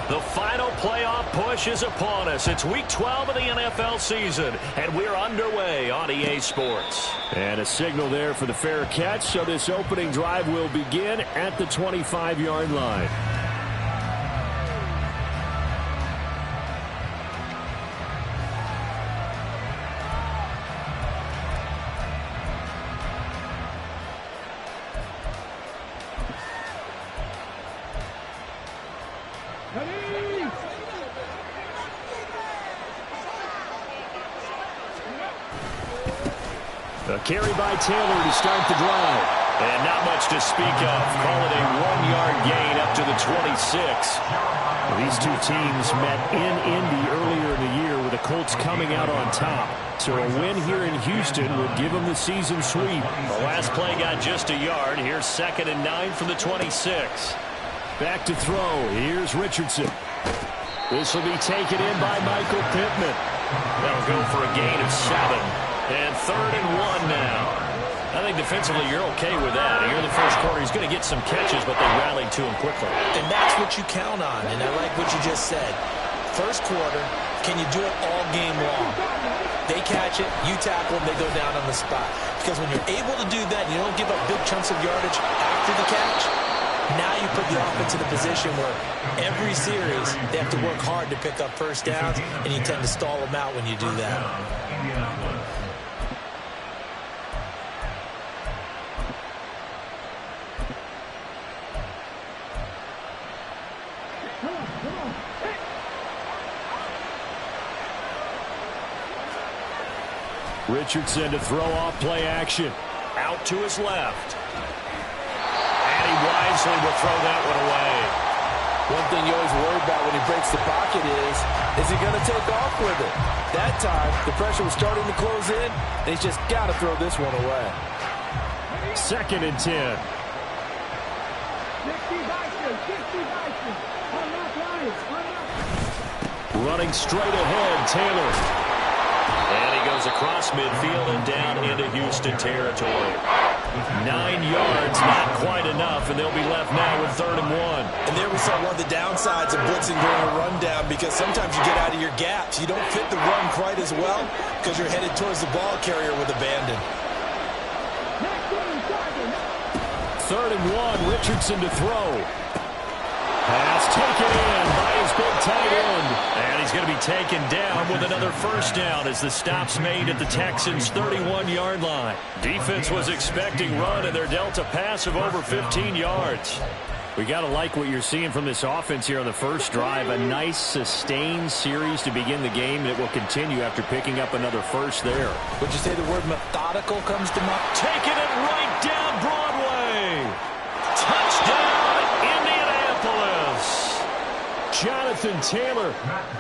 The final playoff push is upon us. It's week 12 of the NFL season, and we're underway on EA Sports. And a signal there for the fair catch, so this opening drive will begin at the 25-yard line. A carry by Taylor to start the drive. And not much to speak of. Call it a 1-yard gain up to the 26. These two teams met in Indy earlier in the year with the Colts coming out on top. So a win here in Houston would give them the season sweep. The last play got just a yard. Here's 2nd and 9 from the 26. Back to throw. Here's Richardson. This will be taken in by Michael Pittman. That'll go for a gain of 7. And 3rd and 1 now. I think defensively you're okay with that. Here in the first quarter, he's going to get some catches, but they rallied to him quickly. And that's what you count on, and I like what you just said. First quarter, can you do it all game long? They catch it, you tackle them, they go down on the spot. Because when you're able to do that, and you don't give up big chunks of yardage after the catch, now you put the offense in a position where every series they have to work hard to pick up first downs, and you tend to stall them out when you do that. Richardson to throw off play action. Out to his left. And he wisely will throw that one away. One thing you always worry about when he breaks the pocket is he going to take off with it? That time, the pressure was starting to close in, and he's just got to throw this one away. 2nd and 10. Running straight ahead, Taylor. And he goes across midfield and down into Houston territory. 9 yards, not quite enough, and they'll be left now with 3rd and 1. And there we saw one of the downsides of blitzing during a rundown, because sometimes you get out of your gaps. You don't fit the run quite as well because you're headed towards the ball carrier with abandon. 3rd and 1, Richardson to throw. Pass taken in by his big tight end. And he's going to be taken down with another first down as the stop's made at the Texans' 31-yard line. Defense was expecting run, and they're dealt a pass of over 15 yards. We got to like what you're seeing from this offense here on the first drive. A nice, sustained series to begin the game, and it will continue after picking up another first there. Would you say the word methodical comes to mind? Taking it right down Broadway. Touchdown, Indianapolis. Jonathan Taylor,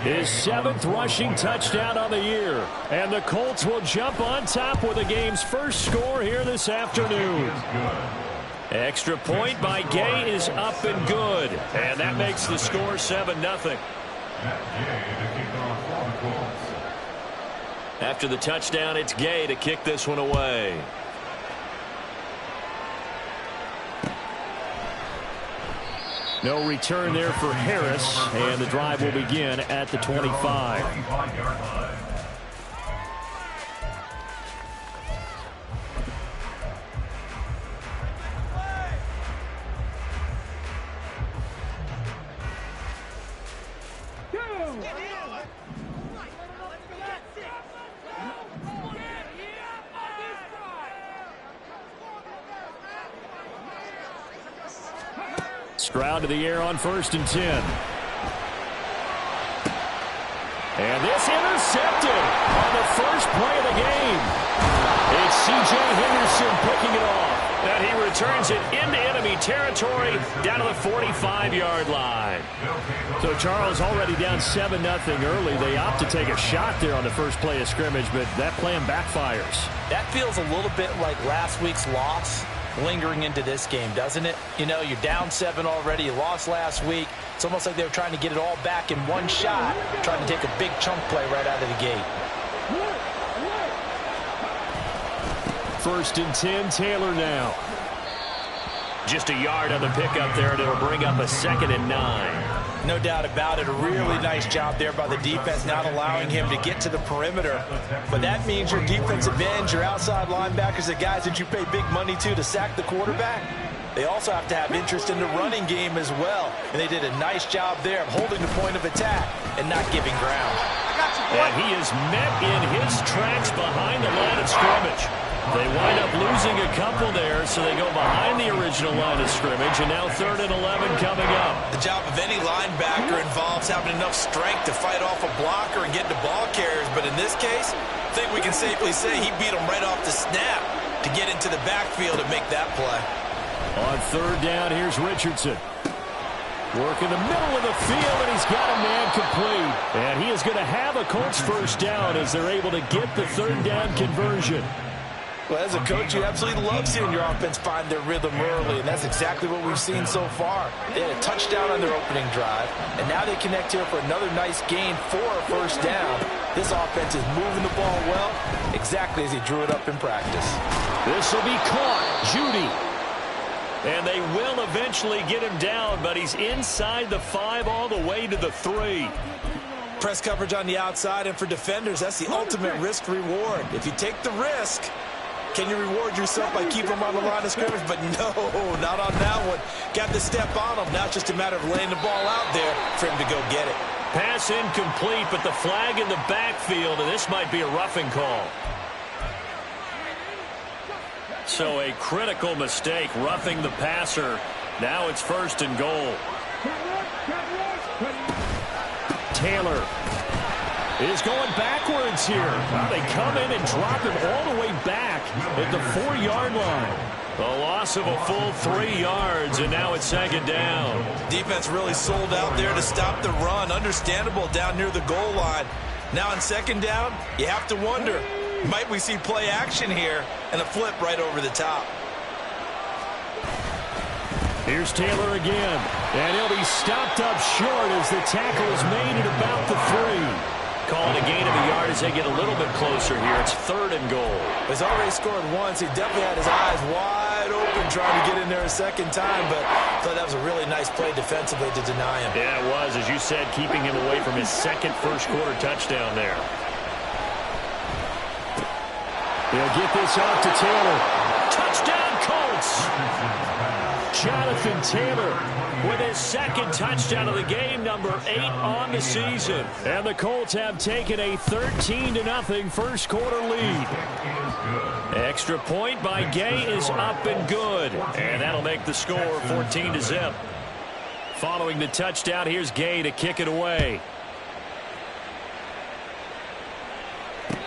his 7th rushing touchdown on the year. And the Colts will jump on top with the game's first score here this afternoon. Extra point by Gay is up and good. And that makes the score 7-0. After the touchdown, it's Gay to kick this one away. No return there for Harris, and the drive will begin at the 25. Stroud to the air on 1st and 10. And this intercepted on the first play of the game. It's C.J. Henderson picking it off. And he returns it into enemy territory down to the 45-yard line. So Charles already down 7-0 early. They opt to take a shot there on the first play of scrimmage, but that plan backfires. That feels a little bit like last week's loss lingering into this game, doesn't it? You know, you're down 7 already. You lost last week. It's almost like they were trying to get it all back in one shot, trying to take a big chunk play right out of the gate. 1st and 10, Taylor now. Just a yard on the pickup there, and it'll bring up a 2nd and 9. No doubt about it. A really nice job there by the defense, not allowing him to get to the perimeter. But that means your defensive ends, your outside linebackers, the guys that you pay big money to sack the quarterback, they also have to have interest in the running game as well. And they did a nice job there of holding the point of attack and not giving ground. And he is met in his tracks behind the line of scrimmage. They wind up losing a couple there, so they go behind the original line of scrimmage, and now 3rd and 11 coming up. The job of any linebacker involves having enough strength to fight off a blocker and get to ball carriers, but in this case, I think we can safely say he beat him right off the snap to get into the backfield and make that play. On 3rd down, here's Richardson. Work in the middle of the field, and he's got a man complete. And he is going to have a Colts 1st down as they're able to get the 3rd down conversion. Well, as a coach, you absolutely love seeing your offense find their rhythm early, and that's exactly what we've seen so far. They had a touchdown on their opening drive, and now they connect here for another nice gain for a 1st down. This offense is moving the ball well, exactly as he drew it up in practice. This will be caught. Judy. And they will eventually get him down, but he's inside the 5 all the way to the 3. Press coverage on the outside, and for defenders, that's the ultimate risk-reward. If you take the risk, can you reward yourself by keeping him on the line of scrimmage? But no, not on that one. Got the step on him. Now it's just a matter of laying the ball out there for him to go get it. Pass incomplete, but the flag in the backfield, and this might be a roughing call. So a critical mistake, roughing the passer. Now it's 1st and goal. Taylor is going backwards here. Now they come in and drop him all the way back at the 4-yard line. A loss of a full 3 yards, and now it's 2nd down. Defense really sold out there to stop the run. Understandable down near the goal line. Now on 2nd down, you have to wonder, might we see play action here and a flip right over the top? Here's Taylor again, and he'll be stopped up short as the tackle is made at about the 3. Calling a gain of a yard as they get a little bit closer here. It's 3rd and goal. He's already scored once. He definitely had his eyes wide open trying to get in there a 2nd time, but I thought that was a really nice play defensively to deny him. Yeah, it was, as you said, keeping him away from his 2nd first-quarter touchdown there. They'll get this out to Taylor. Touchdown, Colts! Jonathan Taylor with his 2nd touchdown of the game, number 8 on the season. And the Colts have taken a 13-0 first-quarter lead. Extra point by Gay is up and good. And that'll make the score 14-0. Following the touchdown, here's Gay to kick it away.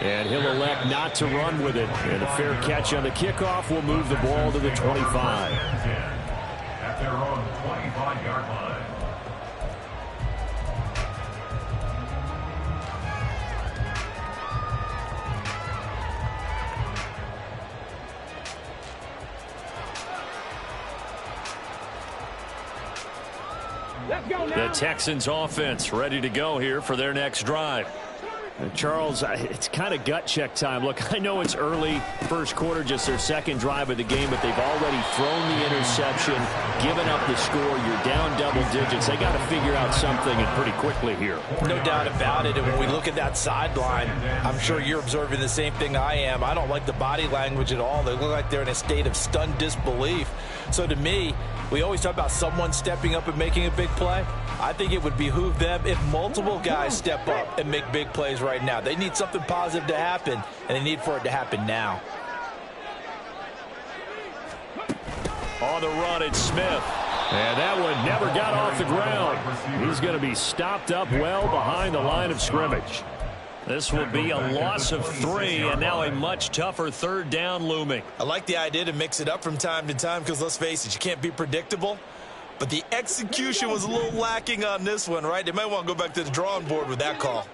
And he'll elect not to run with it. And a fair catch on the kickoff will move the ball to the 25. At their own 25-yard line. The Texans offense ready to go here for their next drive. Charles, it's kind of gut check time. Look, I know it's early, first quarter, just their 2nd drive of the game, but they've already thrown the interception, given up the score. You're down double digits. They got to figure out something, and pretty quickly here. No doubt about it. And when we look at that sideline, I'm sure you're observing the same thing I am. I don't like the body language at all. They look like they're in a state of stunned disbelief. So to me, we always talk about someone stepping up and making a big play. I think it would behoove them if multiple guys step up and make big plays right now. They need something positive to happen, and they need for it to happen now. On the run, it's Smith. And that one never got off the ground. He's going to be stopped up well behind the line of scrimmage. This will be a loss of 3, and now a much tougher 3rd down looming. I like the idea to mix it up from time to time because, let's face it, you can't be predictable. But the execution was a little lacking on this one, right? They might want to go back to the drawing board with that call.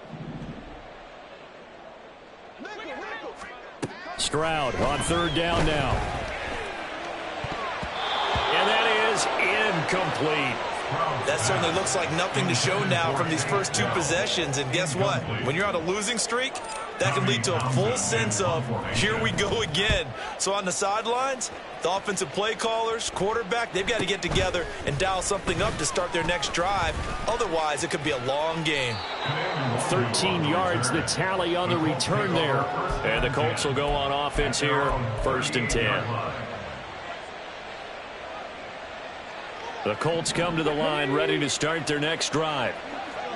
Stroud on 3rd down now. And that is incomplete. That certainly looks like nothing to show now from these first 2 possessions. And guess what? When you're on a losing streak, that can lead to a full sense of, here we go again. So on the sidelines, the offensive play callers, quarterback, they've got to get together and dial something up to start their next drive. Otherwise, it could be a long game. 13 yards, the tally on the return there. And the Colts will go on offense here, 1st and 10. The Colts come to the line ready to start their next drive.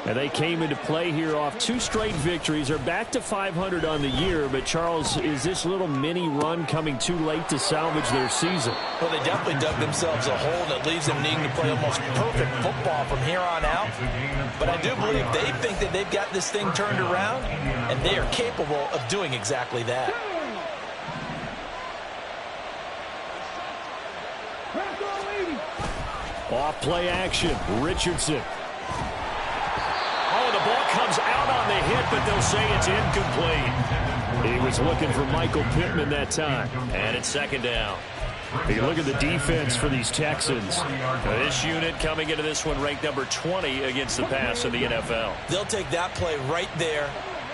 And they came into play here off 2 straight victories. They're back to 500 on the year. But, Charles, is this little mini run coming too late to salvage their season? Well, they definitely dug themselves a hole that leaves them needing to play almost perfect football from here on out. But I do believe they think that they've got this thing turned around, and they are capable of doing exactly that. Off play action, Richardson. Oh, the ball comes out on the hit, but they'll say it's incomplete. He was looking for Michael Pittman that time. And it's 2nd down. You look at the defense for these Texans. This unit coming into this one ranked number 20 against the pass in the NFL. They'll take that play right there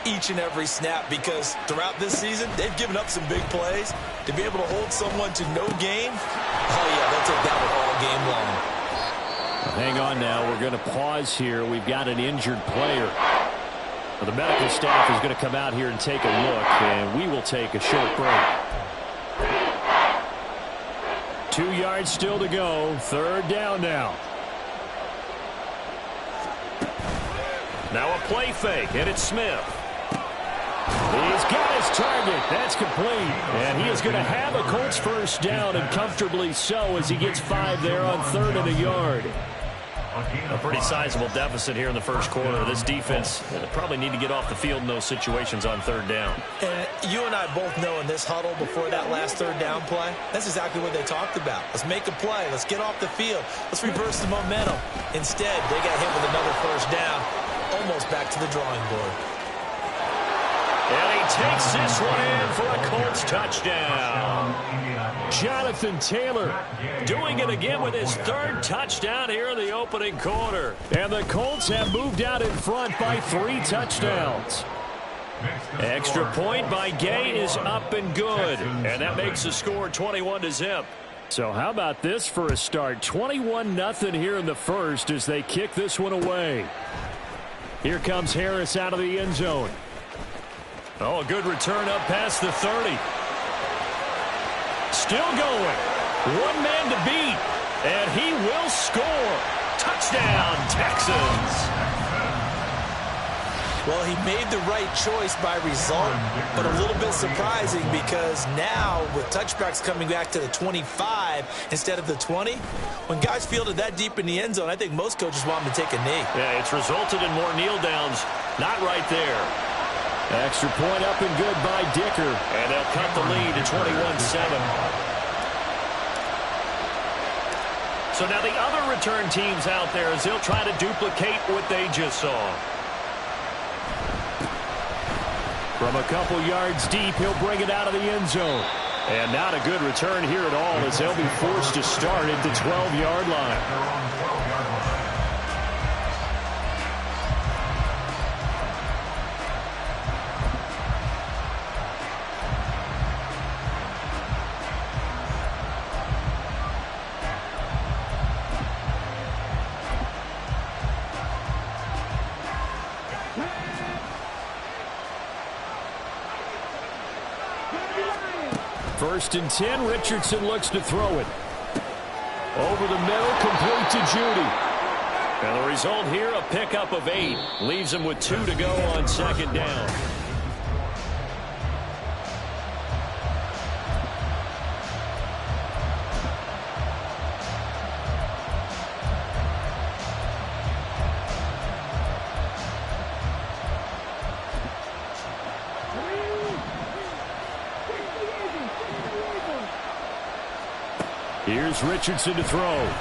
each and every snap because throughout this season, they've given up some big plays. To be able to hold someone to no gain, oh, yeah, they'll take that one all game long. Hang on now. We're going to pause here. We've got an injured player. The medical staff is going to come out here and take a look, and we will take a short break. 2 yards still to go. 3rd down now. Now a play fake, and it's Smith. He's got his target. That's complete. And he is going to have a Colts 1st down, and comfortably so, as he gets 5 there on 3rd and a yard. A pretty sizable deficit here in the 1st quarter. This defense probably need to get off the field in those situations on 3rd down. And you and I both know in this huddle before that last 3rd down play, that's exactly what they talked about. Let's make a play. Let's get off the field. Let's reverse the momentum. Instead, they got hit with another 1st down, almost back to the drawing board. And he takes this one in for a Colts touchdown. Jonathan Taylor doing it again with his 3rd touchdown here in the opening quarter. And the Colts have moved out in front by 3 touchdowns. Extra point by Gay is up and good. And that makes the score 21-0. So how about this for a start? 21-0 here in the 1st as they kick this one away. Here comes Harris out of the end zone. Oh, a good return up past the 30. Still going. 1 man to beat. And he will score. Touchdown, Texans. Well, he made the right choice by result, but a little bit surprising because now with touchbacks coming back to the 25 instead of the 20, when guys fielded that deep in the end zone, I think most coaches want them to take a knee. Yeah, it's resulted in more kneel downs. Not right there. Extra point up and good by Dicker. And they'll cut the lead to 21-7. So now the other return teams out there as they'll try to duplicate what they just saw. From a couple yards deep, he'll bring it out of the end zone. And not a good return here at all as they'll be forced to start at the 12-yard line. First and 10, Richardson looks to throw it. Over the middle, complete to Judy. And the result here, a pickup of 8. Leaves him with 2 to go on 2nd down. Here's Richardson to throw. Throwing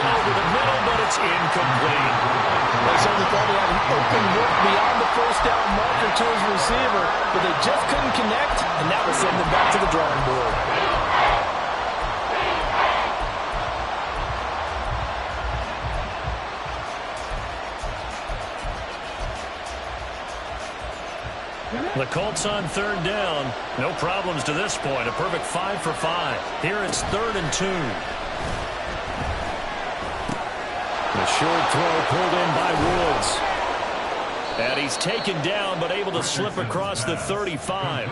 over the middle, but it's incomplete. They certainly thought he had an open look beyond the 1st down marker to his receiver, but they just couldn't connect, and that will send them back to the drawing board. The Colts on third down. No problems to this point. A perfect 5 for 5. Here it's 3rd and 2. The short throw pulled in by Woods. And he's taken down but able to slip across the 35.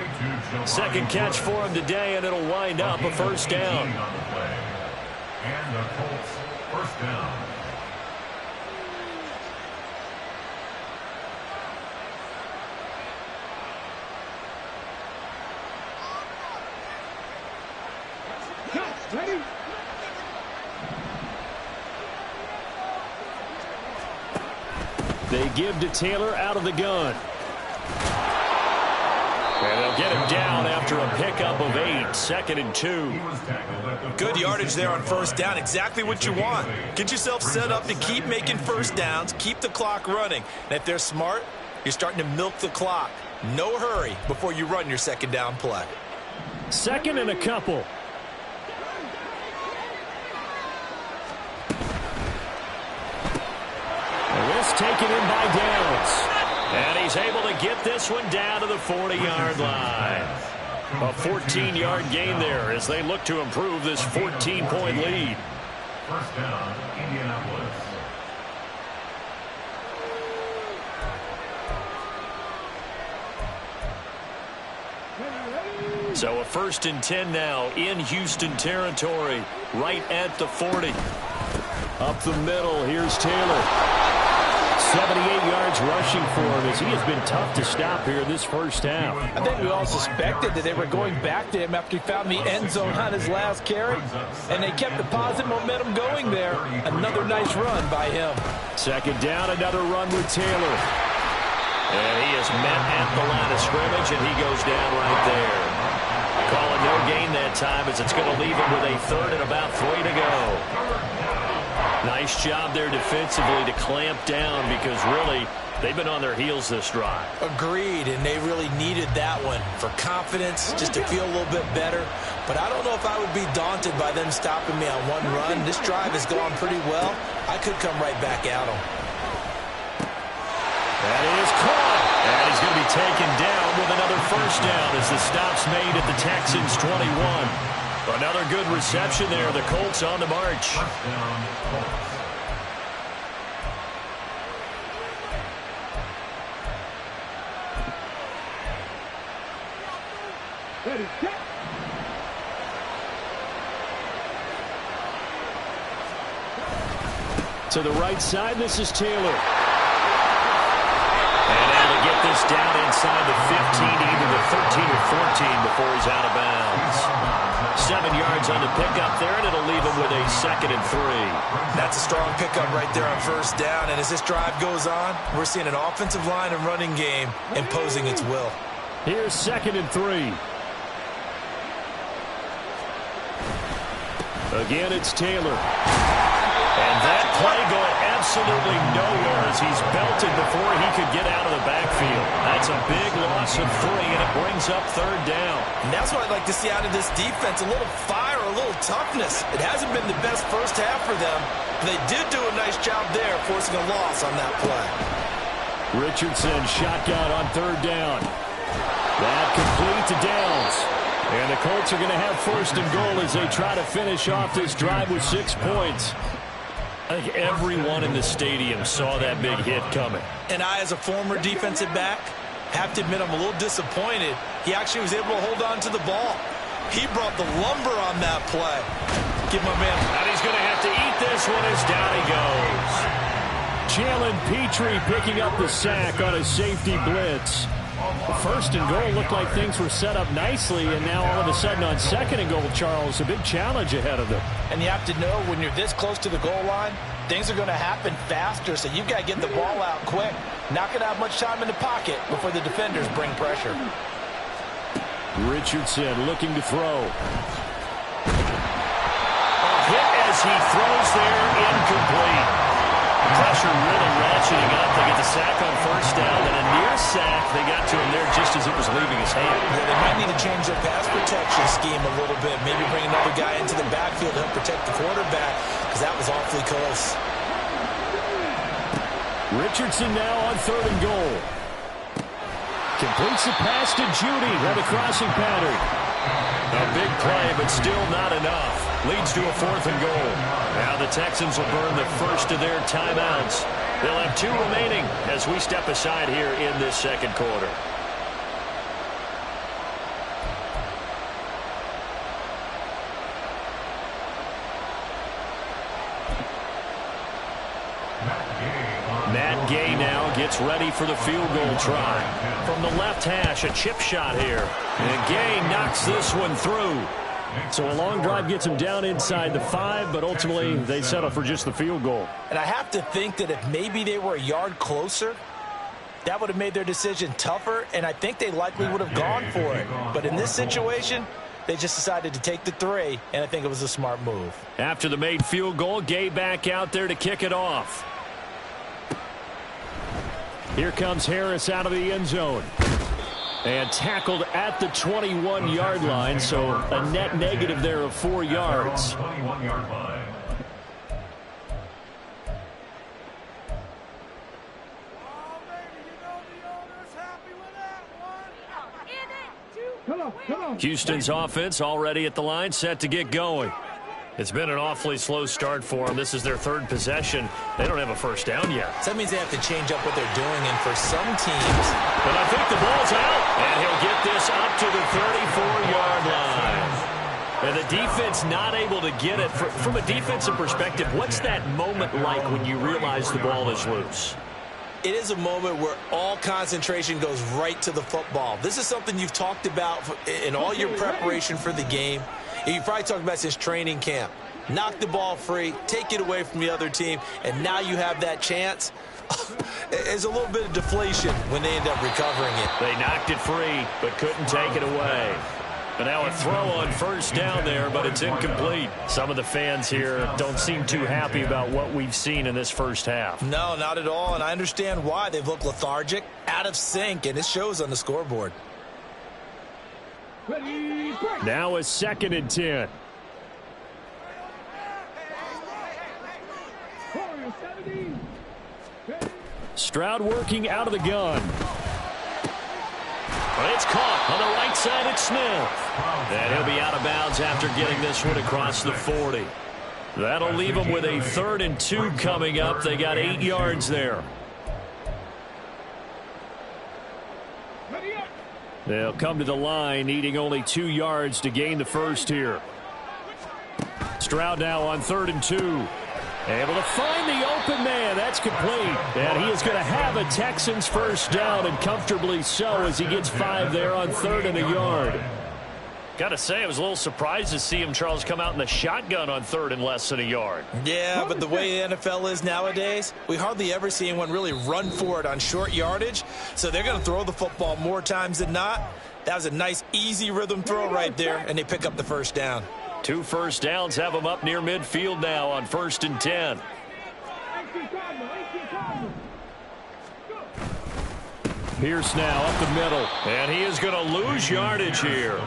Second catch for him today, and it'll wind up a first down. And the Colts first down. Ready? They give to Taylor out of the gun. And they'll get him down after a pickup of 8. 2nd and 2. Good yardage there on first down. Exactly what you want. Get yourself set up to keep making first downs, keep the clock running. And if they're smart, you're starting to milk the clock. No hurry before you run your second down play. 2nd and a couple. And this taken in by Downs. And he's able to get this one down to the 40-yard line. A 14-yard gain there as they look to improve this 14-point lead. First down, Indianapolis. So a 1st and 10 now in Houston territory, right at the 40. Up the middle, here's Taylor. 78 yards rushing for him as he has been tough to stop here this first half. I think we all suspected that they were going back to him after he found the end zone on his last carry, and they kept the positive momentum going there. Another nice run by him. 2nd down, another run with Taylor. And he is met at the line of scrimmage, and he goes down right there. Calling no gain that time as it's going to leave him with a 3rd and about 3 to go. Nice job there defensively to clamp down because really they've been on their heels this drive. Agreed, and they really needed that one for confidence, just to feel a little bit better. But I don't know if I would be daunted by them stopping me on one run. This drive has gone pretty well. I could come right back at them. That is caught. And he's going to be taken down with another first down as the stop's made at the Texans' 21. Another good reception there. The Colts on the march. Touchdown, Colts. Ready, set. To the right side, this is Taylor. And able to get this down inside the 15, either the 13 or 14 before he's out of bounds. 7 yards on the pickup there, and it'll leave him with a 2nd and 3. That's a strong pickup right there on first down. And as this drive goes on, we're seeing an offensive line and running game imposing its will. Here's 2nd and 3. Again, it's Taylor. And that play going absolutely nowhere as he's belted before he could get out of the backfield. That's a big loss of 3, and it brings up 3rd down. And that's what I'd like to see out of this defense, a little fire, a little toughness. It hasn't been the best first half for them, but they did do a nice job there, forcing a loss on that play. Richardson shotgun on 3rd down. That complete to Downs. And the Colts are going to have 1st and goal as they try to finish off this drive with 6 points. I think everyone in the stadium saw that big hit coming. And I, as a former defensive back, have to admit I'm a little disappointed. He actually was able to hold on to the ball. He brought the lumber on that play. Give my man. And he's going to have to eat this one as down he goes. Jalen Petrie picking up the sack on a safety blitz. 1st and goal looked like things were set up nicely, and now all of a sudden on 2nd and goal, Charles, a big challenge ahead of them. And you have to know when you're this close to the goal line, things are going to happen faster, so you've got to get the ball out quick. Not going to have much time in the pocket before the defenders bring pressure. Richardson looking to throw. A hit as he throws there, incomplete. Pressure really ratcheting up. They get the sack on 1st down, and a near sack. They got to him there just as it was leaving his hand. Yeah, they might need to change their pass protection scheme a little bit. Maybe bring another guy into the backfield to help protect the quarterback, because that was awfully close. Richardson now on 3rd and goal. Completes the pass to Judy on the crossing pattern. A big play, but still not enough. Leads to a 4th and goal. Now the Texans will burn the first of their timeouts. They'll have 2 remaining as we step aside here in this second quarter. Matt Gay now gets ready for the field goal try. From the left hash, a chip shot here. And Gay knocks this one through. So a long drive gets him down inside the 5, but ultimately they settle for just the field goal. And I have to think that if maybe they were a yard closer, that would have made their decision tougher, and I think they likely would have gone for it. But in this situation, they just decided to take the 3, and I think it was a smart move. After the made field goal, Gay back out there to kick it off. Here comes Harris out of the end zone. And tackled at the 21-yard line, so a net negative there of 4 yards. 21-yard line. Houston's offense already at the line, set to get going. It's been an awfully slow start for them. This is their 3rd possession. They don't have a first down yet. So that means they have to change up what they're doing, and for some teams... But I think the ball's out, and he'll get this up to the 34-yard line. And the defense not able to get it. From a defensive perspective, what's that moment like when you realize the ball is loose? It is a moment where all concentration goes right to the football. This is something you've talked about in all your preparation for the game. You probably talked about since training camp. Knock the ball free, take it away from the other team, and now you have that chance. There's a little bit of deflation when they end up recovering it. They knocked it free, but couldn't take it away. And now a throw on first down there, but it's incomplete. Some of the fans here don't seem too happy about what we've seen in this first half. No, not at all, and I understand why. They've looked lethargic, out of sync, and it shows on the scoreboard. Now a 2nd and 10. Stroud working out of the gun. But it's caught on the right side. It's Smith. And he'll be out of bounds after getting this one across the 40. That'll leave them with a 3rd and 2 coming up. They got 8 yards there. They'll come to the line, needing only 2 yards to gain the first here. Stroud now on 3rd and 2. Able to find the open man. That's complete. And he is going to have a Texans first down, and comfortably so, as he gets 5 there on 3rd and a yard. Got to say, I was a little surprised to see him, Charles, come out in the shotgun on 3rd and less than a yard. Yeah, but the way the NFL is nowadays, we hardly ever see anyone really run for it on short yardage. So they're going to throw the football more times than not. That was a nice, easy rhythm throw right there, and they pick up the first down. 2 first downs have them up near midfield now on 1st and 10. Pierce now up the middle. And he is going to lose yardage here.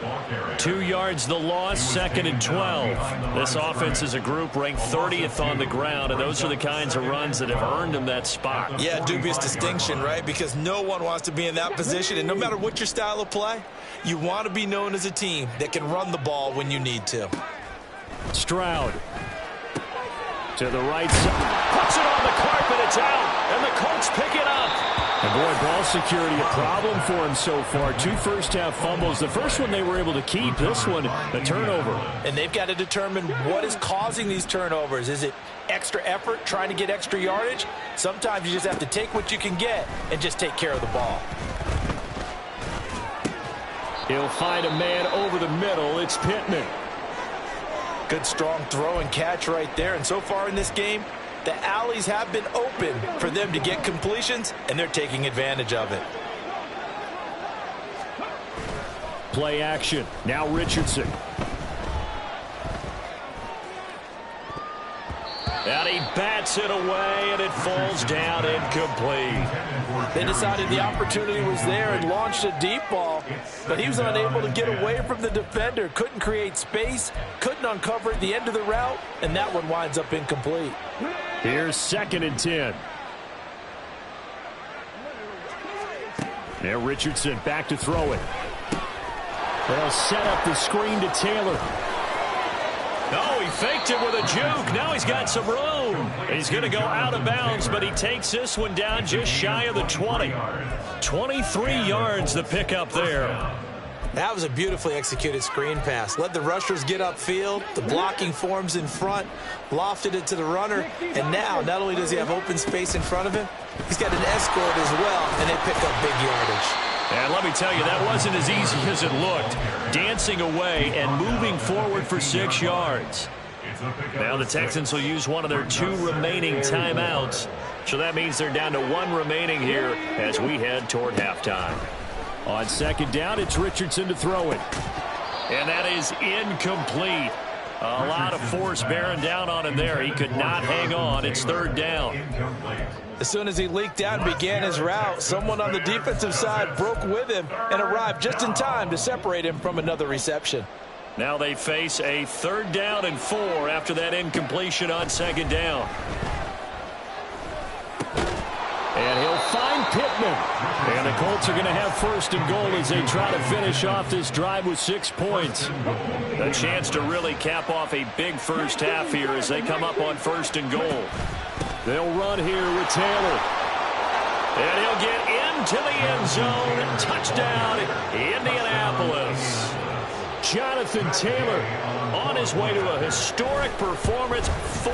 2 yards the loss, 2nd and 12. This offense as a group ranked 30th on the ground, and those are the kinds of runs that have earned him that spot. Yeah, dubious distinction, right? Because no one wants to be in that position, and no matter what your style of play, you want to be known as a team that can run the ball when you need to. Stroud to the right side. Puts it on the carpet. It's out, and the Colts pick it up. And boy, ball security a problem for him so far. 2 first-half fumbles. The first one they were able to keep. This one, a turnover. And they've got to determine what is causing these turnovers. Is it extra effort, trying to get extra yardage? Sometimes you just have to take what you can get and just take care of the ball. He'll find a man over the middle. It's Pittman. Good strong throw and catch right there. And so far in this game, the alleys have been open for them to get completions, and they're taking advantage of it. Play action. Now Richardson. And he bats it away, and it falls down incomplete. They decided the opportunity was there and launched a deep ball, but he was unable to get away from the defender. Couldn't create space, couldn't uncover at the end of the route, and that one winds up incomplete. Here's 2nd and 10. Now Richardson back to throw it. They'll set up the screen to Taylor. Oh, he faked it with a juke. Now he's got some room. He's going to go out of bounds, but he takes this one down just shy of the 20. 23 yards the pickup there. That was a beautifully executed screen pass. Let the rushers get upfield. The blocking forms in front. Lofted it to the runner. And now, not only does he have open space in front of him, he's got an escort as well, and they pick up big yardage. And let me tell you, that wasn't as easy as it looked. Dancing away and moving forward for 6 yards. Now the Texans will use one of their 2 remaining timeouts. So that means they're down to 1 remaining here as we head toward halftime. On second down, it's Richardson to throw it. And that is incomplete. A lot of force bearing down on him there. He could not hang on. It's third down. As soon as he leaked out and began his route, someone on the defensive side broke with him and arrived just in time to separate him from another reception. Now they face a 3rd down and 4 after that incompletion on second down. And he'll find Pittman. And the Colts are going to have 1st and goal as they try to finish off this drive with 6 points. A chance to really cap off a big first half here as they come up on 1st and goal. They'll run here with Taylor. And he'll get into the end zone. Touchdown, Indianapolis. Jonathan Taylor on his way to a historic performance. 4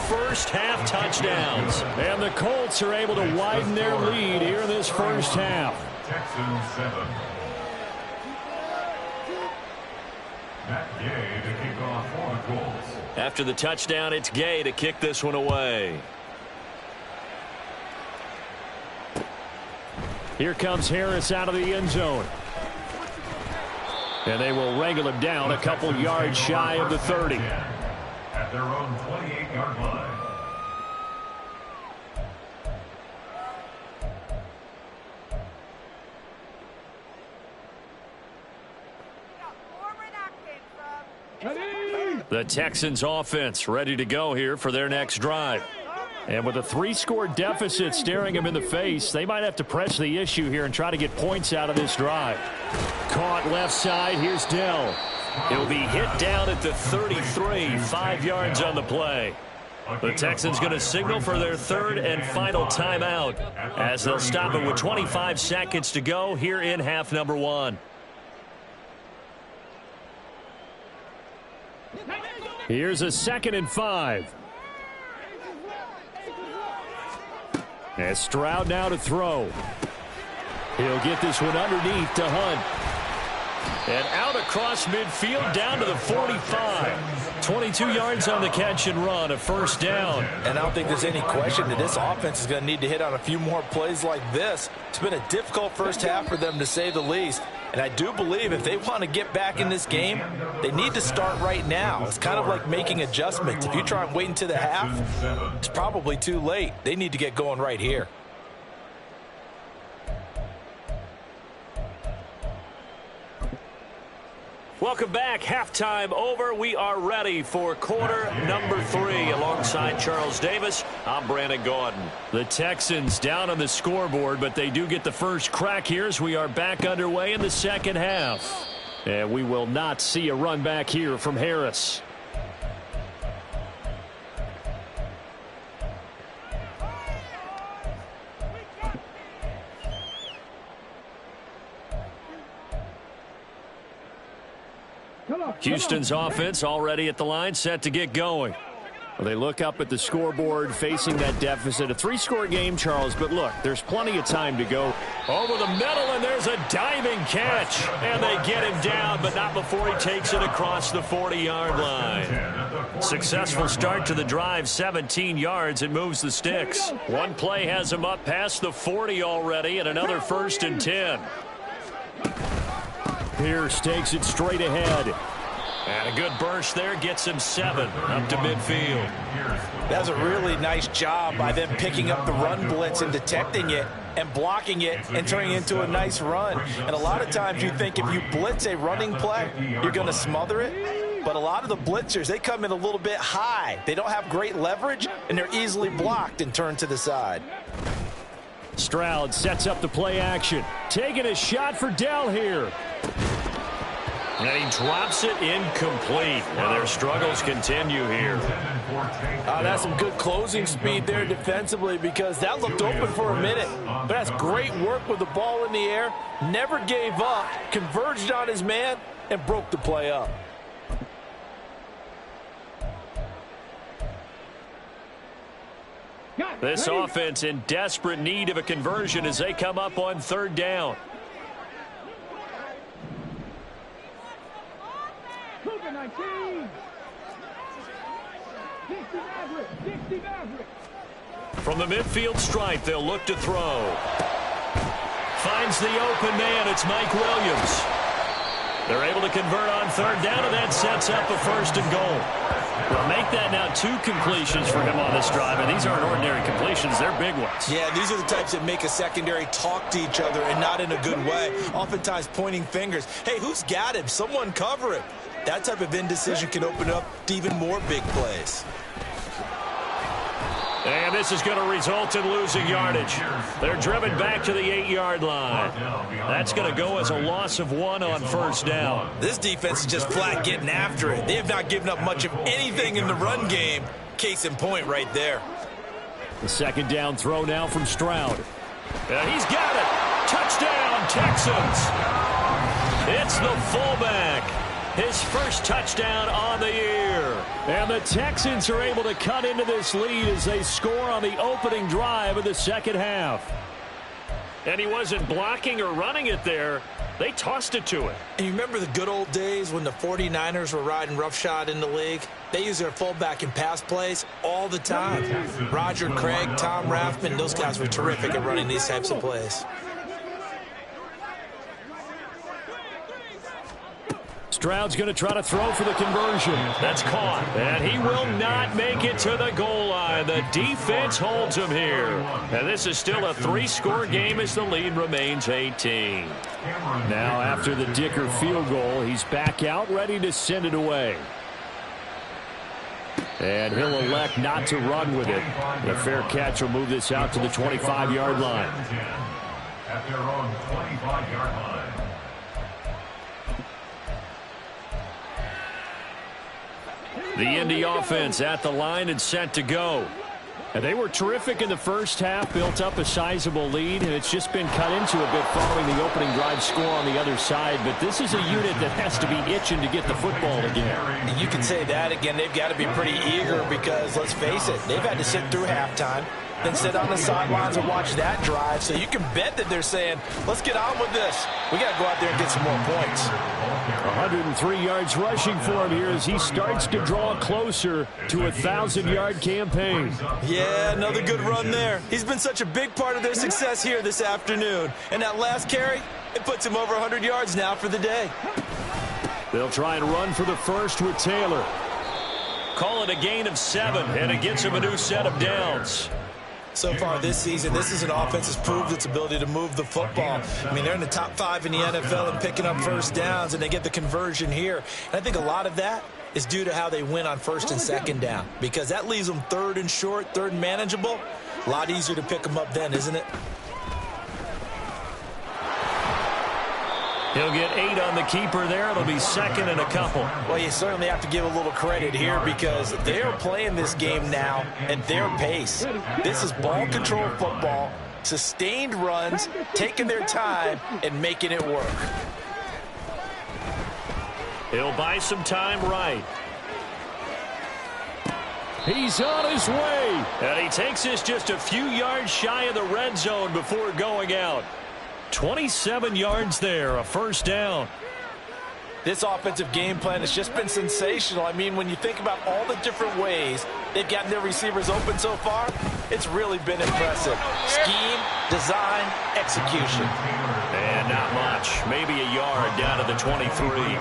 first-half touchdowns. And the Colts are able to widen their lead here in this first half. Texans 7. Matt Gay to kick off for the Colts. After the touchdown, it's Gay to kick this one away. Here comes Harris out of the end zone. And they will wrangle him down a couple yards shy of the 30. At their own 28-yard line. The Texans offense ready to go here for their next drive. And with a 3-score deficit staring them in the face, they might have to press the issue here and try to get points out of this drive. Caught left side. Here's Dell. He'll be hit down at the 33, 5 yards on the play. The Texans going to signal for their 3rd and final timeout as they'll stop it with 25 seconds to go here in half number 1. Here's a 2nd and 5. And Stroud now to throw. He'll get this one underneath to Hunt. And out across midfield down to the 45. 22 yards on the catch and run, a 1st down. And I don't think there's any question that this offense is going to need to hit on a few more plays like this. It's been a difficult first half for them, to say the least. And I do believe if they want to get back in this game, they need to start right now. It's kind of like making adjustments. If you try and wait until the half, it's probably too late. They need to get going right here. Welcome back. Halftime over. We are ready for quarter number 3. Alongside Charles Davis, I'm Brandon Gordon. The Texans down on the scoreboard, but they do get the first crack here as we are back underway in the second half. And we will not see a run back here from Harris. Houston's offense already at the line, set to get going. Well, they look up at the scoreboard, facing that deficit. A 3-score game, Charles, but look, there's plenty of time to go. Over the middle, and there's a diving catch. And they get him down, but not before he takes it across the 40-yard line. Successful start to the drive, 17 yards. It moves the sticks. One play has him up past the 40 already, and another 1st and 10. Pierce takes it straight ahead. And a good burst there gets him 7 up to midfield. That's a really nice job by them picking up the run blitz and detecting it and blocking it and turning it into a nice run. And a lot of times you think if you blitz a running play, you're going to smother it. But a lot of the blitzers, they come in a little bit high. They don't have great leverage, and they're easily blocked and turned to the side. Stroud sets up the play action. Taking a shot for Dell here. And he drops it incomplete. And their struggles continue here. That's some good closing speed there defensively, because that looked open for a minute. But that's great work with the ball in the air. Never gave up, converged on his man, and broke the play up. This offense in desperate need of a conversion as they come up on third down. From the midfield stripe, they'll look to throw. Finds the open man. It's Mike Williams. They're able to convert on third down, and that sets up a 1st and goal. Well, make that now 2 completions for him on this drive, and these aren't ordinary completions. They're big ones. Yeah, these are the types that make a secondary talk to each other, and not in a good way. Oftentimes pointing fingers. Hey, who's got him? Someone cover him. That type of indecision can open up to even more big plays. And this is going to result in losing yardage. They're driven back to the 8-yard line. That's going to go as a loss of 1 on 1st down. This defense is just flat getting after it. They have not given up much of anything in the run game. Case in point right there. The 2nd down throw now from Stroud. And he's got it. Touchdown, Texans. It's the fullback. His first touchdown on the year. And the Texans are able to cut into this lead as they score on the opening drive of the 2nd half. And he wasn't blocking or running it there. They tossed it to him. And you remember the good old days when the 49ers were riding roughshod in the league? They use their fullback in pass plays all the time. Roger Craig, Tom Rathman, those guys were terrific at running these types of plays. Stroud's going to try to throw for the conversion. That's caught. And he will not make it to the goal line. The defense holds him here. And this is still a 3-score game as the lead remains 18. Now after the Dicker field goal, he's back out ready to send it away. And he'll elect not to run with it. The fair catch will move this out to the 25-yard line. At their own 25-yard line. The Indy offense at the line and set to go. And they were terrific in the first half, built up a sizable lead, and it's just been cut into a bit following the opening drive score on the other side. But this is a unit that has to be itching to get the football again. And you can say that again. They've got to be pretty eager because, let's face it, they've had to sit through halftime, then sit on the sidelines and watch that drive. So you can bet that they're saying, let's get on with this. We got to go out there and get some more points. 103 yards rushing for him here as he starts to draw closer to a 1,000-yard campaign. Yeah, another good run there. He's been such a big part of their success here this afternoon. And that last carry, it puts him over 100 yards now for the day. They'll try and run for the first with Taylor. Call it a gain of 7, and it gets him a new set of downs. So far this season, this is an offense that's proved its ability to move the football. I mean, they're in the top 5 in the NFL in picking up first downs, and they get the conversion here. And I think a lot of that is due to how they win on 1st and 2nd down, because that leaves them 3rd and short, 3rd and manageable. A lot easier to pick them up then, isn't it? He'll get 8 on the keeper there. It'll be 2nd and a couple. Well, you certainly have to give a little credit here because they're playing this game now at their pace. This is ball control football, sustained runs, taking their time, and making it work. He'll buy some time right. He's on his way. And he takes this just a few yards shy of the red zone before going out. 27 yards there, a 1st down. This offensive game plan has just been sensational. I mean, when you think about all the different ways they've gotten their receivers open so far, it's really been impressive. Scheme, design, execution. And not much. Maybe a yard down to the 23.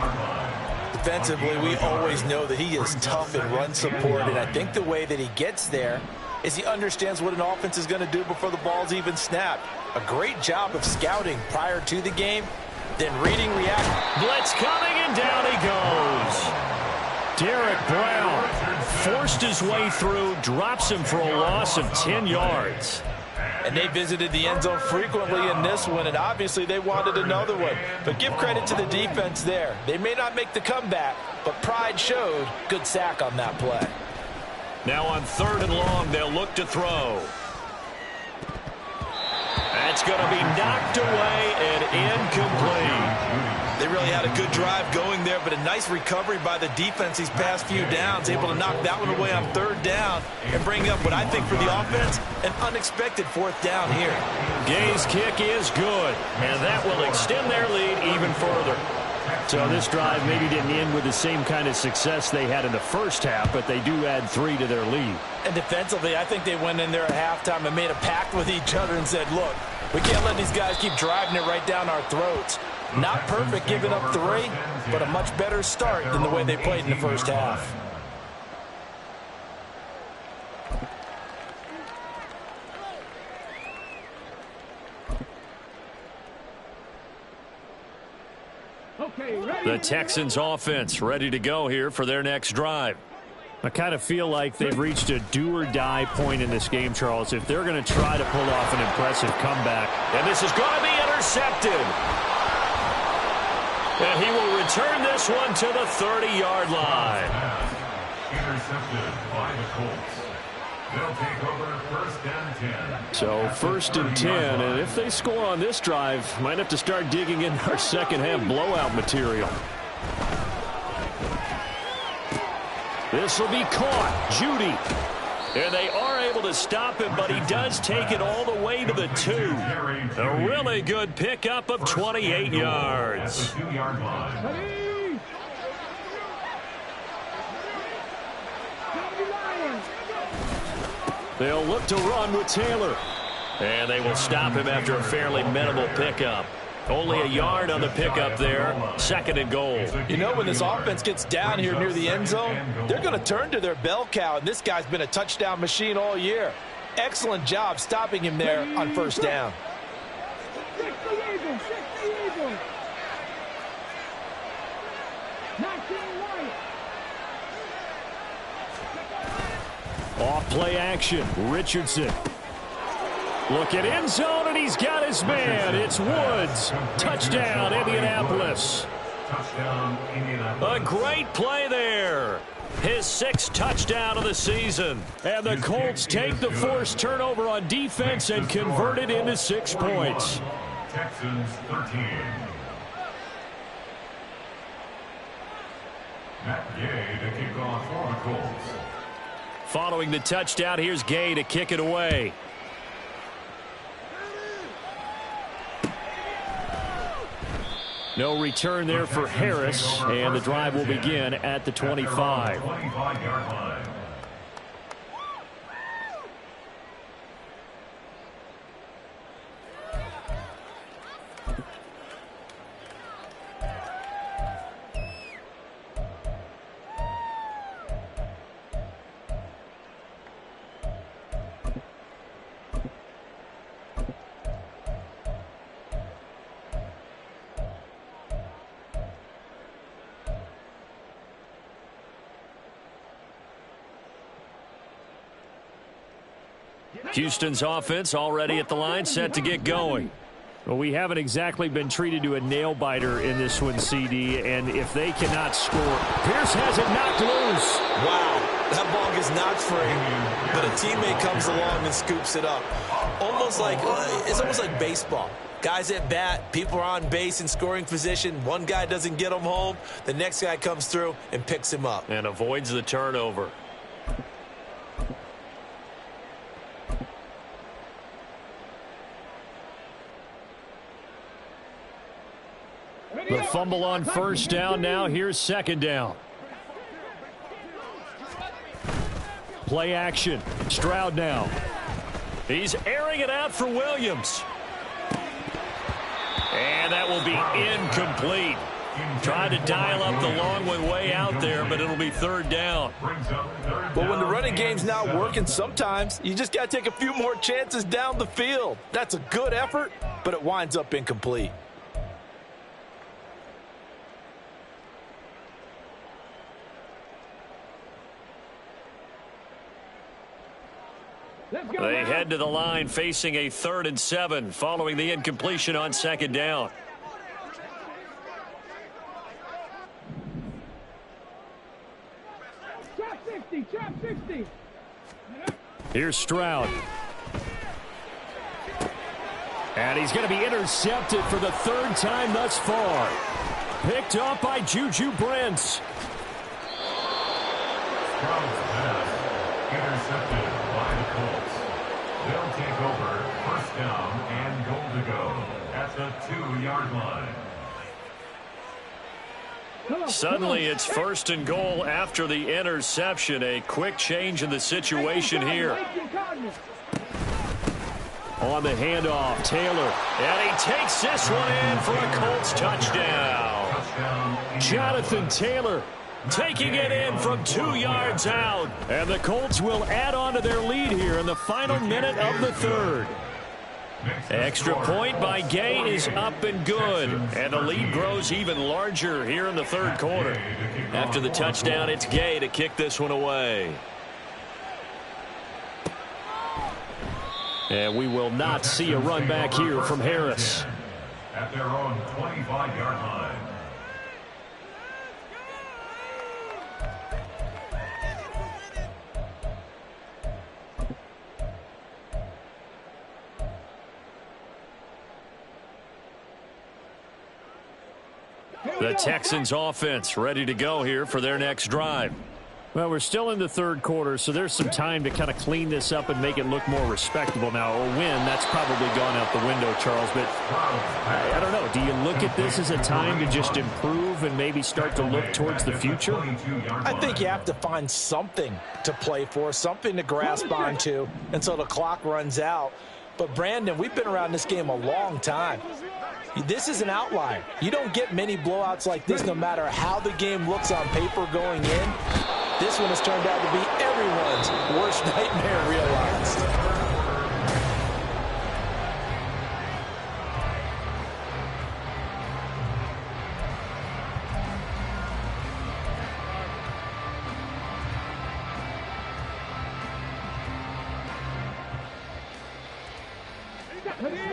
Defensively, we always know that he is tough in run support, and I think the way that he gets there is he understands what an offense is going to do before the ball's even snapped. A great job of scouting prior to the game, then reading, reacting. Blitz coming, and down he goes. Derek Brown Forced his way through, drops him for a loss of 10 yards. And they visited the end zone frequently in this one, and obviously they wanted another one. But give credit to the defense there. They may not make the comeback, but pride showed. Good sack on that play. Now on 3rd and long, they'll look to throw. That's going to be knocked away and incomplete. They really had a good drive going there, but a nice recovery by the defense these past few downs, able to knock that one away on 3rd down and bring up what I think for the offense, an unexpected 4th down here. Gay's kick is good, and that will extend their lead even further. So this drive maybe didn't end with the same kind of success they had in the first half, but they do add 3 to their lead. And defensively, I think they went in there at halftime and made a pact with each other and said, look, we can't let these guys keep driving it right down our throats. Not perfect giving up 3, but a much better start than the way they played in the first half. The Texans offense ready to go here for their next drive. I kind of feel like they've reached a do-or-die point in this game, Charles, if they're going to try to pull off an impressive comeback. And this is going to be intercepted. And he will return this one to the 30-yard line. Intercepted by the Colts. They'll take over 1st and 10. So 1st and 10, and if they score on this drive, might have to start digging in our second-half blowout material. This will be caught. Judy. And they are able to stop him, but he does take it all the way to the 2. A really good pickup of 28 yards. At the 2-yard line. They'll look to run with Taylor. And they will stop him after a fairly minimal pickup. Only a yard on the pickup there. 2nd and goal. You know, when this offense gets down here near the end zone, they're going to turn to their bell cow, and this guy's been a touchdown machine all year. Excellent job stopping him there on 1st down. Off play action. Richardson. Look at end zone, and he's got his man. It's Woods. Touchdown, Indianapolis. Touchdown, Indianapolis. A great play there. His 6th touchdown of the season. And the Colts take the forced turnover on defense and convert it into 6 points. Texans 13. Matt Gay to kick off for the Colts. Following the touchdown, here's Gay to kick it away. No return there for Harris, and the drive will begin at the 25. 25-yard line. Houston's offense already at the line, set to get going. Well, we haven't exactly been treated to a nail-biter in this one, CD, and if they cannot score, Pierce has it knocked loose. Wow, that ball gets knocked free, but a teammate comes along and scoops it up. It's almost like baseball. Guys at bat, people are on base in scoring position. One guy doesn't get him home. The next guy comes through and picks him up. And avoids the turnover. The fumble on 1st down. Now here's 2nd down. Play action. Stroud now. He's airing it out for Williams. And that will be incomplete. Tried to dial up the long way out there, but it'll be 3rd down. But when the running game's not working, sometimes you just got to take a few more chances down the field. That's a good effort, but it winds up incomplete. They head to the line facing a 3rd and 7 following the incompletion on 2nd down. Trap 60. Here's Stroud. And he's going to be intercepted for the 3rd time thus far. Picked up by Juju Brents. Stroud's pass intercepted by the Colts. They'll take over 1st down and goal to go at the 2-yard line. Suddenly it's 1st and goal after the interception. A quick change in the situation here. On the handoff, Taylor. And he takes this one in for a Colts touchdown. Jonathan Taylor taking it in from 2 yards out. And the Colts will add on to their lead here in the final minute of the 3rd. Extra point by Gay is up and good. And the lead grows even larger here in the 3rd quarter. After the touchdown, it's Gay to kick this one away. And we will not see a run back here from Harris. At their own 25-yard line. The Texans offense ready to go here for their next drive. Well, we're still in the 3rd quarter, so there's some time to kind of clean this up and make it look more respectable now. Or win, that's probably gone out the window, Charles. But I don't know. Do you look at this as a time to just improve and maybe start to look towards the future? I think you have to find something to play for, something to grasp onto until the clock runs out. But, Brandon, we've been around this game a long time. This is an outlier. You don't get many blowouts like this no matter how the game looks on paper going in. This one has turned out to be everyone's worst nightmare realized.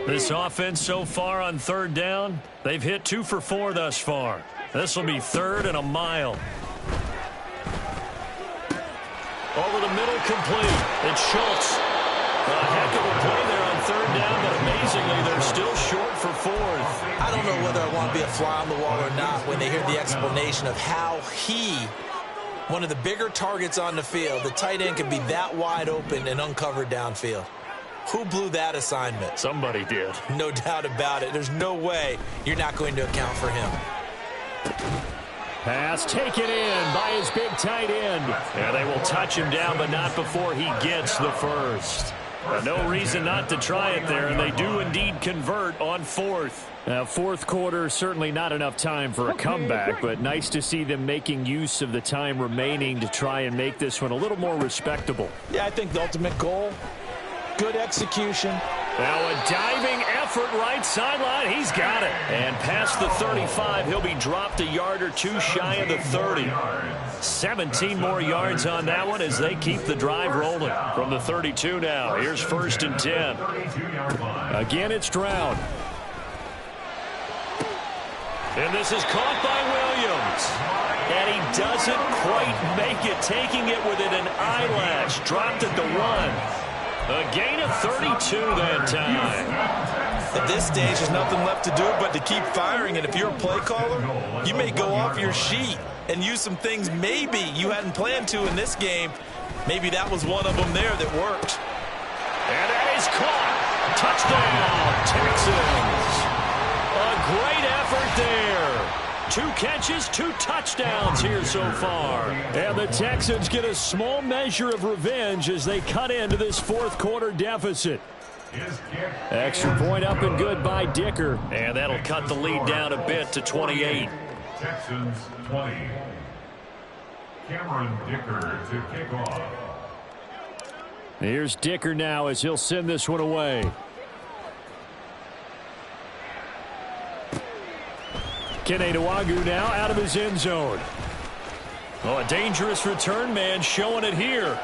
This offense so far on 3rd down, they've hit 2 for 4 thus far. This will be 3rd and a mile. Over the middle, complete. It's Schultz. A heck of a play there on 3rd down, but amazingly, they're still short for 4th. I don't know whether I want to be a fly on the wall or not when they hear the explanation of how one of the bigger targets on the field, the tight end, can be that wide open and uncovered downfield. Who blew that assignment? Somebody did. No doubt about it. There's no way you're not going to account for him. Pass taken in by his big tight end. Yeah, they will touch him down, but not before he gets the first. No reason not to try it there, and they do indeed convert on 4th. Now, 4th quarter, certainly not enough time for a comeback, but nice to see them making use of the time remaining to try and make this one a little more respectable. Yeah, I think the ultimate goal, good execution. Now a diving effort right sideline. He's got it. And past the 35, he'll be dropped a yard or two shy of the 30. 17 more yards on that one as they keep the drive rolling. From the 32 now, here's 1st and 10. Again, it's Stroud. And this is caught by Williams. And he doesn't quite make it, taking it within an eyelash. Dropped at the 1. A gain of 32 that time. At this stage, there's nothing left to do but to keep firing. And if you're a play caller, you may go off your sheet and use some things maybe you hadn't planned to in this game. Maybe that was one of them there that worked. And that is caught. Touchdown, Texans. A great effort there. 2 catches, 2 touchdowns here so far. And the Texans get a small measure of revenge as they cut into this 4th quarter deficit. Extra point up and good by Dicker. And that'll cut the lead down a bit to 28. Texans 20. Cameron Dicker to kick off. Here's Dicker now as he'll send this one away. Kene Nwangwu now out of his end zone. Oh, a dangerous return man showing it here.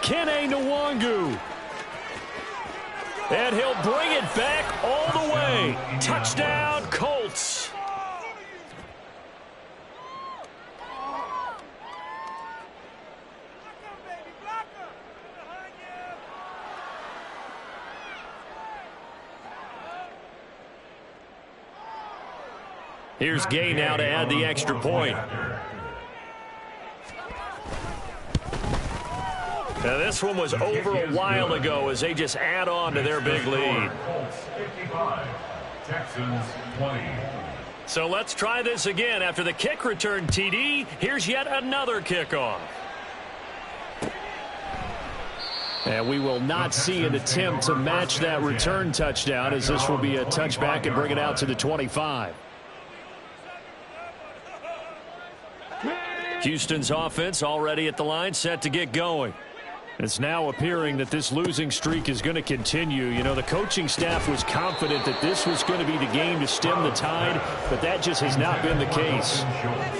Kene Nwangu. And he'll bring it back all the way. Touchdown, Colts. Here's Gay now to add the extra point. Now this one was over a while ago as they just add on to their big lead. Colts 55, Texans 20. So let's try this again. After the kick return TD, here's yet another kickoff. And we will not see an attempt to match that return touchdown, as this will be a touchback and bring it out to the 25. Houston's offense already at the line, set to get going. It's now appearing that this losing streak is going to continue. You know, the coaching staff was confident that this was going to be the game to stem the tide, but that just has not been the case.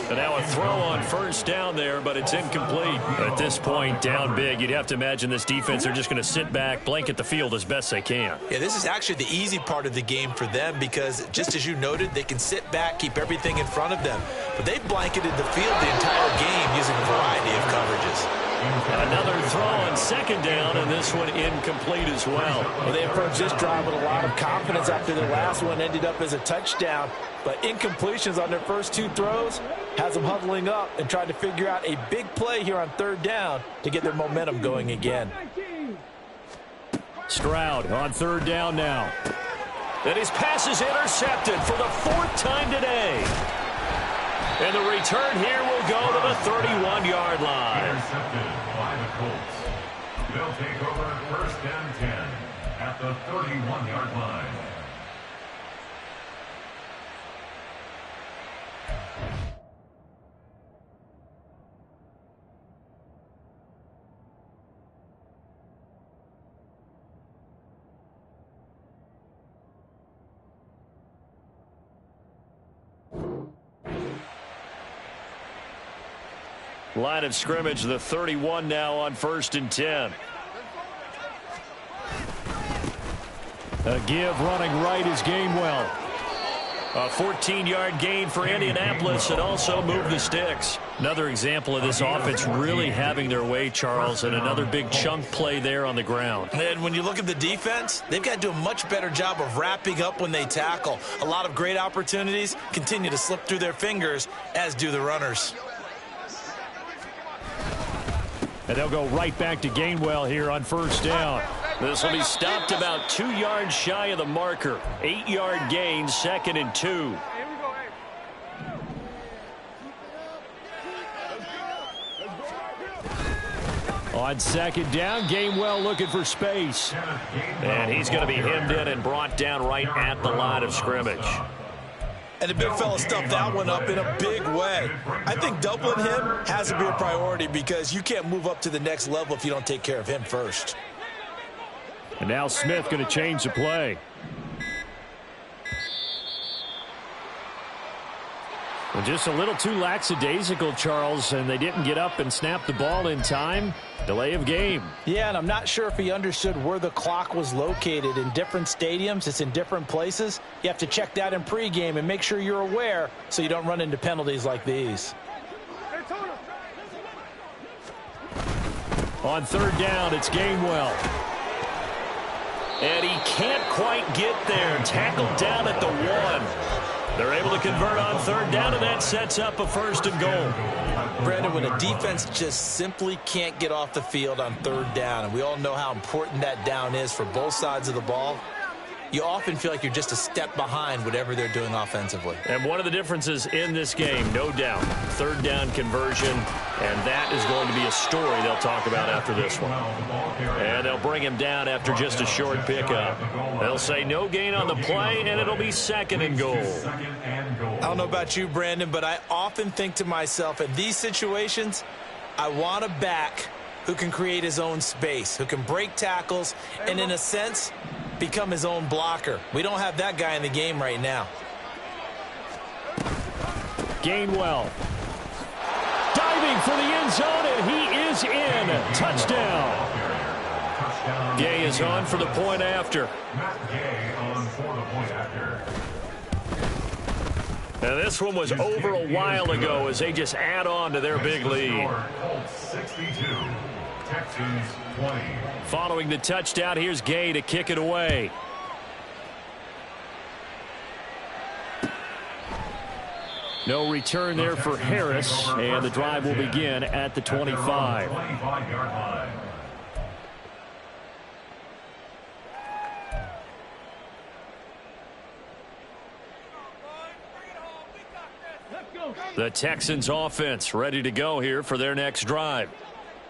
And now a throw on first down there, but it's incomplete. At this point, down big, you'd have to imagine this defense are just going to sit back, blanket the field as best they can. Yeah, this is actually the easy part of the game for them because, just as you noted, they can sit back, keep everything in front of them. But they've blanketed the field the entire game using a variety of coverages. Another throw on second down, and this one incomplete as well. Well, they approached this drive with a lot of confidence after their last one ended up as a touchdown. But incompletions on their first two throws has them huddling up and trying to figure out a big play here on third down to get their momentum going again. Stroud on third down now. And his pass is intercepted for the fourth time today. And the return here will go to the 31-yard line. Intercepted by the Colts. They'll take over first and 10 at the 31-yard line. Line of scrimmage, the 31 now on first and 10. A give running right is Gainwell. A 14-yard gain for Indianapolis and also move the sticks. Another example of this offense really having their way, Charles, and another big chunk play there on the ground. And when you look at the defense, they've got to do a much better job of wrapping up when they tackle. A lot of great opportunities continue to slip through their fingers, as do the runners. And they'll go right back to Gainwell here on first down. This will be stopped about 2 yards shy of the marker. 8-yard gain, second and 2. On second down, Gainwell looking for space. And he's going to be hemmed in and brought down right at the line of scrimmage. And the big fella stuffed that one up in a big way. I think doubling him has to be a priority because you can't move up to the next level if you don't take care of him first. And now Smith going to change the play. Well, just a little too lackadaisical, Charles, and they didn't get up and snap the ball in time. Delay of game. Yeah, and I'm not sure if he understood where the clock was located. In different stadiums, it's in different places. You have to check that in pregame and make sure you're aware so you don't run into penalties like these. On third down, it's Gainwell. And he can't quite get there. Tackled down at the 1. They're able to convert on third down, and that sets up a first and goal. Brandon, when a defense just simply can't get off the field on third down, and we all know how important that down is for both sides of the ball, you often feel like you're just a step behind whatever they're doing offensively. And one of the differences in this game, no doubt, third down conversion, and that is going to be a story they'll talk about after this one. And they'll bring him down after just a short pickup. They'll say no gain on the play, and it'll be second and goal. I don't know about you, Brandon, but I often think to myself, in these situations, I want a back who can create his own space, who can break tackles, and in a sense, become his own blocker. We don't have that guy in the game right now. Gainwell. Diving for the end zone, and he is is in. Touchdown. Gay is on for the point after. Matt Gay on for the point after. And this one was over a while ago as they just add on to their big lead. Colts 62, Texans 20. Following the touchdown, here's Gay to kick it away. No return there for Harris, and the drive will begin at the 25. 25-yard line. The Texans offense ready to go here for their next drive.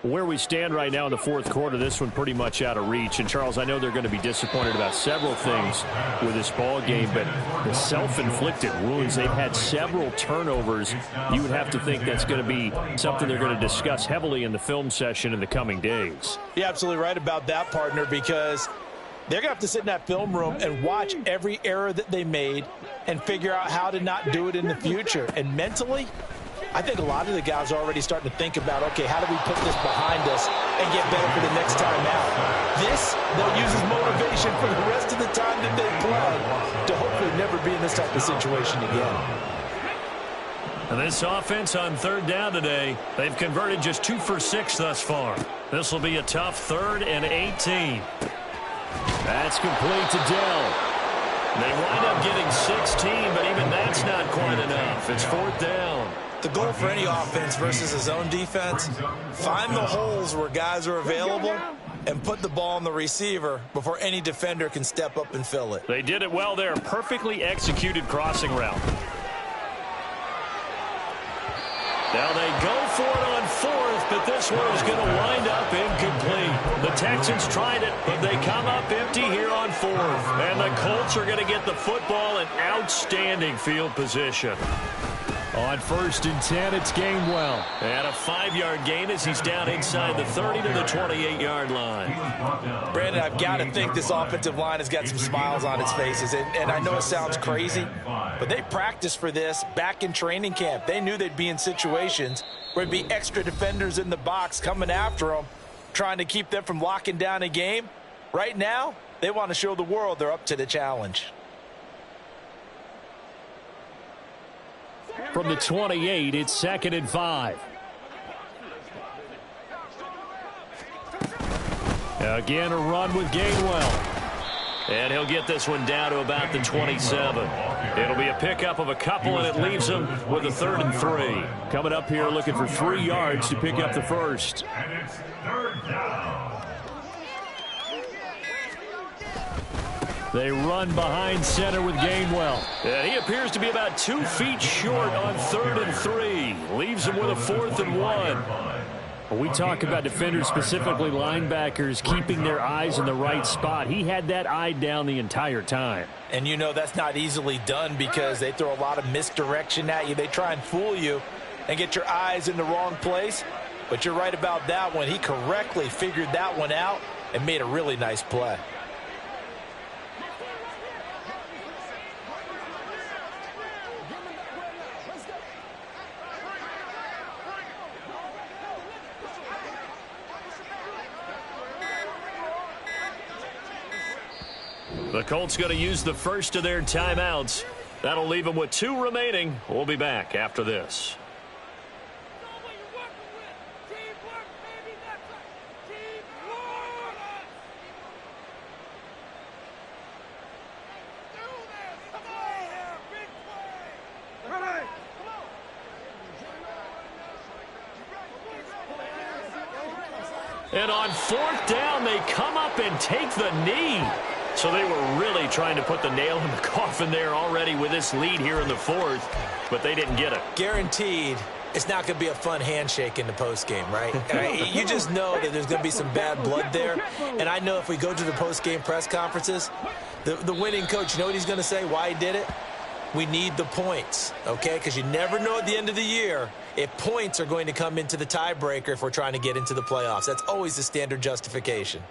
Where we stand right now in the fourth quarter, this one pretty much out of reach. And, Charles, I know they're going to be disappointed about several things with this ball game, but the self-inflicted wounds, they've had several turnovers. You would have to think that's going to be something they're going to discuss heavily in the film session in the coming days. You're absolutely right about that, partner, because they're going to have to sit in that film room and watch every error that they made and figure out how to not do it in the future. And mentally, I think a lot of the guys are already starting to think about, okay, how do we put this behind us and get better for the next time out? This, they'll use as motivation for the rest of the time that they play to hopefully never be in this type of situation again. And this offense on third down today, they've converted just 2 for 6 thus far. This will be a tough 3rd and 18. That's complete to Dell. They wind up getting 16, but even that's not quite enough. It's 4th down. The goal for any offense versus a zone defense, find the holes where guys are available and put the ball on the receiver before any defender can step up and fill it. They did it well there. Perfectly executed crossing route. Now they go for it on 4th, but this one is going to wind up incomplete. The Texans tried it, but they come up empty here on 4th. And the Colts are going to get the football in outstanding field position. On 1st and 10, it's Gainwell. And a 5-yard gain as he's down inside the 30 to the 28-yard line. Brandon, I've got to think this offensive line has got some smiles on its faces. And I know it sounds crazy, but they practiced for this back in training camp. They knew they'd be in situations where there'd be extra defenders in the box coming after them, trying to keep them from locking down a game. Right now, they want to show the world they're up to the challenge. From the 28, it's 2nd and 5. Again, a run with Gainwell. And he'll get this one down to about the 27. It'll be a pickup of a couple, and it leaves him with a 3rd and 3. Coming up here looking for 3 yards to pick up the first. And it's 3rd down. They run behind center with Gainwell. And he appears to be about 2 feet short on 3rd and 3. Leaves him with a 4th and 1. We talk about defenders, specifically linebackers, keeping their eyes in the right spot. He had that eye down the entire time. And you know that's not easily done because they throw a lot of misdirection at you. They try and fool you and get your eyes in the wrong place. But you're right about that one. He correctly figured that one out and made a really nice play. The Colts going to use the first of their timeouts. That'll leave them with 2 remaining. We'll be back after this. And on 4th down, they come up and take the knee. So they were really trying to put the nail in the coffin there already with this lead here in the 4th, but they didn't get it. Guaranteed it's not going to be a fun handshake in the postgame, right? You just know that there's going to be some bad blood there. And I know if we go to the postgame press conferences, the winning coach, you know what he's going to say, why he did it? We need the points, okay? Because you never know at the end of the year if points are going to come into the tiebreaker if we're trying to get into the playoffs. That's always the standard justification.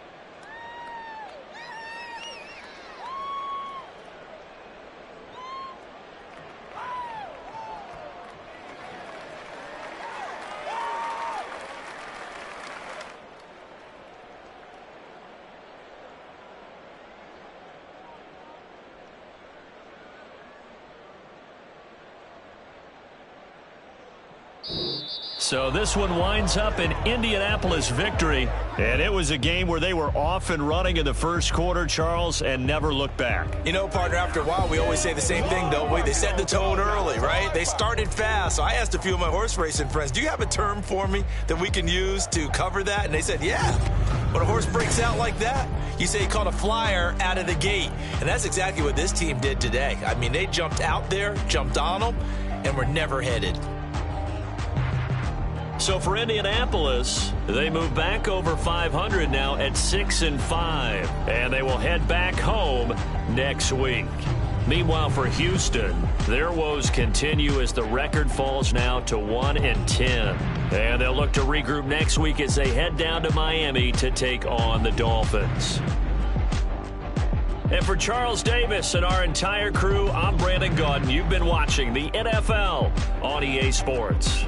So this one winds up an Indianapolis victory. And it was a game where they were off and running in the first quarter, Charles, and never looked back. You know, partner, after a while, we always say the same thing, don't we? They set the tone early, right? They started fast. So I asked a few of my horse racing friends, do you have a term for me that we can use to cover that? And they said, yeah. When a horse breaks out like that, you say he caught a flyer out of the gate. And that's exactly what this team did today. I mean, they jumped out there, jumped on them, and were never headed. So for Indianapolis, they move back over 500 now at 6-5, and they will head back home next week. Meanwhile, for Houston, their woes continue as the record falls now to 1-10, and they'll look to regroup next week as they head down to Miami to take on the Dolphins. And for Charles Davis and our entire crew, I'm Brandon Gaudin. You've been watching the NFL on EA Sports.